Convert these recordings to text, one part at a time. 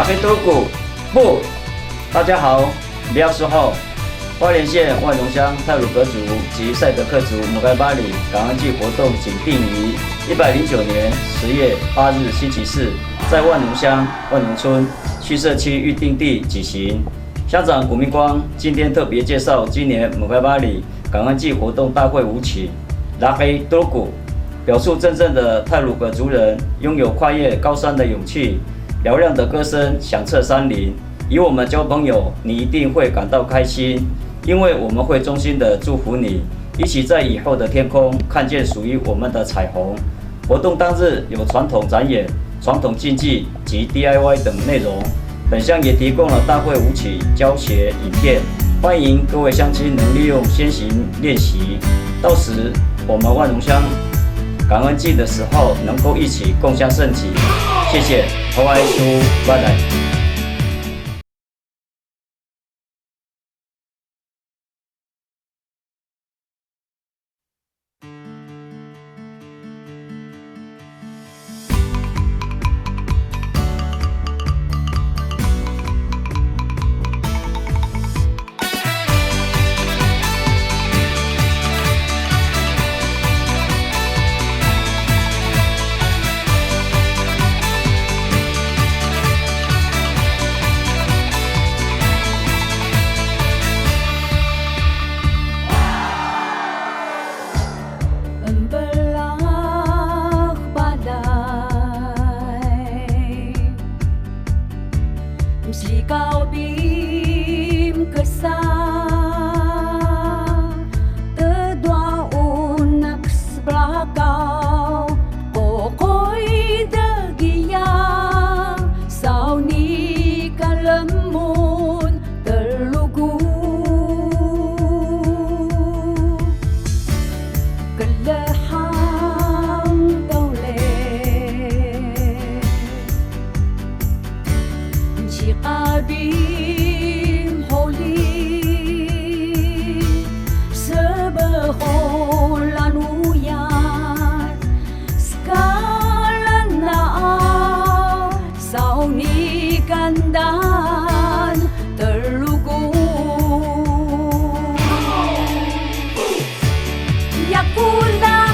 黑多古不，大家好，不要说后，花莲县万荣乡太鲁阁族及赛德克族姆盖巴里感恩祭活动仅定于109年10月8日星期四，在万荣乡万荣村区社区预定地举行。乡长古明光今天特别介绍今年姆盖巴里感恩祭活动大会舞曲拉黑多古，表述真正的太鲁阁族人拥有跨越高山的勇气。嘹亮的歌声响彻山林，与我们交朋友，你一定会感到开心，因为我们会衷心的祝福你，一起在以后的天空看见属于我们的彩虹。活动当日有传统展演、传统竞技及 DIY 等内容，本乡也提供了大会舞曲教学影片，欢迎各位乡亲能利用先行练习，到时我们万荣乡感恩祭的时候能够一起共襄盛举。谢谢，好爱书，拜拜。Sikau bim kesah Terdua unak sebelah kau Pokoi degia Sau ni kalemun terlugu Kelehang Abim holy sebeholan uyan sekalan naa sauni kandan terlugu yakula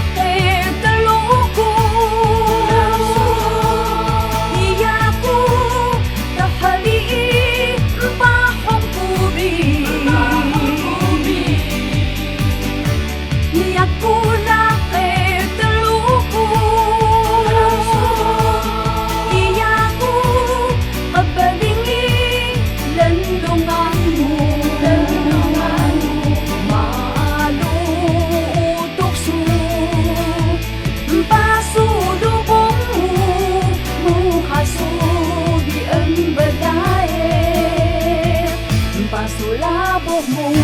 Pasulah bohmu